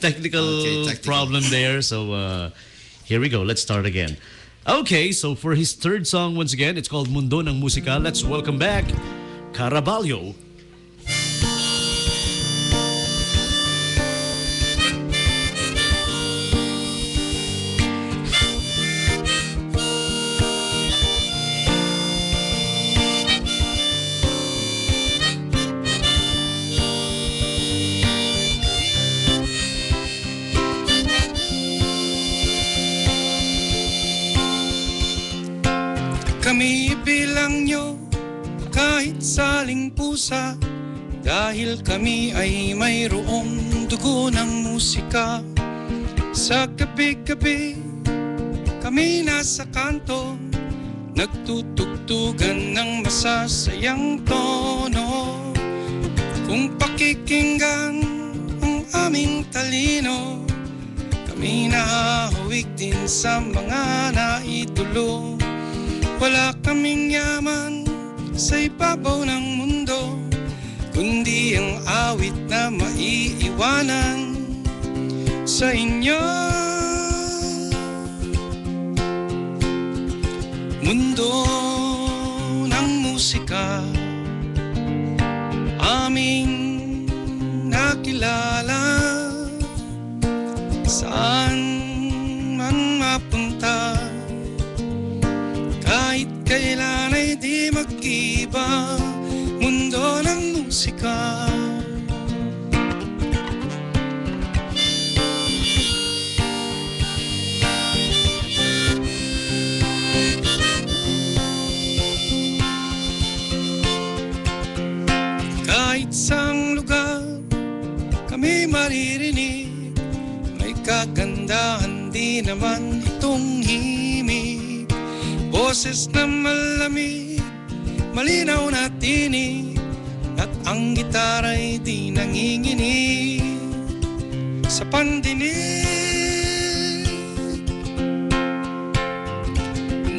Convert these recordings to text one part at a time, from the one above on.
technical problem there. So here we go. Let's start again. Okay, so for his third song, once again, it's called Mundo ng Musika. Let's welcome back Caraballo. Kami bilang nyo kahit saling pusa, dahil kami ay mayroong dugo ng musika. Sa gabi-gabi kami nasa kanto, nagtutugtugan ng masasayang tono. Kung pakikinggan ang aming talino, kami nahahawig din sa mga naidolo. Wala kaming yaman sa ibabaw ng mundo, kundi ang awit na maiiwanan sa inyo. Mundo ng musika, aming nakilala, saan man mapunta, kahit kailan ay di mag-iba. Mundo ng musika. Kahit saang lugar kami maririnig, may kagandahan di naman itong himig. Boses na malamig, malinaw na tinig, at ang gitara'y di nanginginig sa pandinig.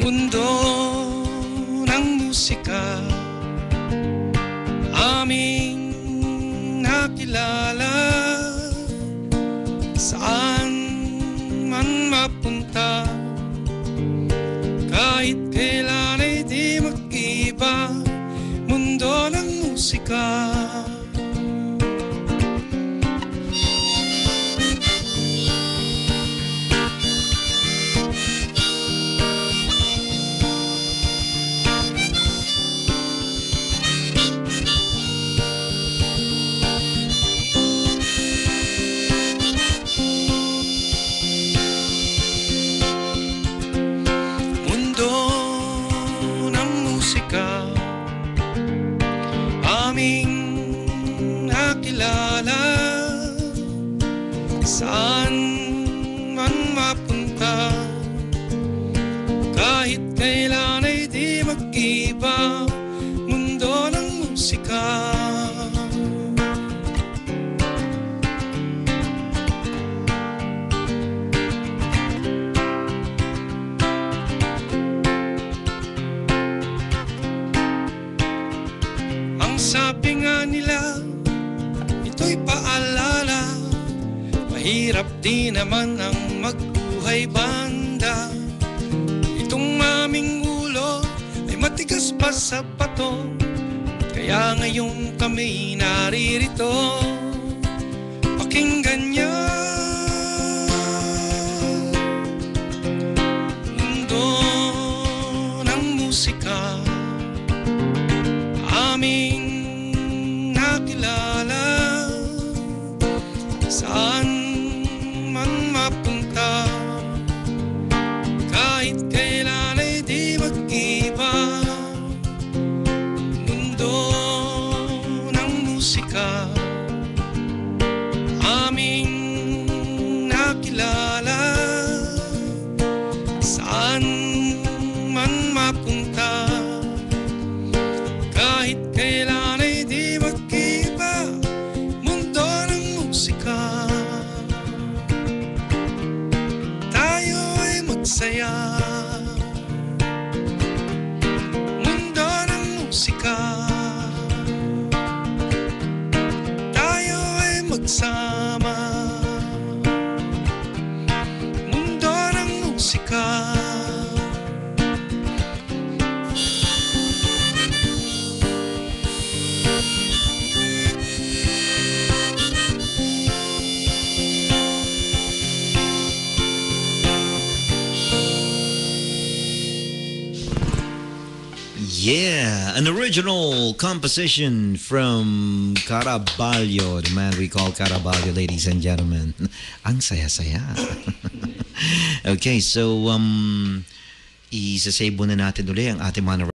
Mundo ng musika, aming nakilala, saan man mapunta, kahit kailan ay di mag-iba. Mundo ng musika. Saan man mapunta, kahit kailan ay di mag-iba. Mundo ng musika. Ang sabi nga nila, ito'y paalala, mahirap di naman ang magbuhay banda. Itong aming ulo ay matigas pa sa bato, kaya ngayon kami naririto. Pakinggan niyo mundo ng musika, aming nakilala, saan man mapunta, kahit kailan ay di mag-iba. Mundo ng musika, aming nakilala, saan man mapunta, kahit kailan ay di mag-iba. Mundo ng musika. Saya mundo ng musika, tayo ay magsama. musika. Yeah, an original composition from Caraballo, the man we call Caraballo, ladies and gentlemen. Ang saya-saya. Okay, so isasave muna natin uli ang ating mga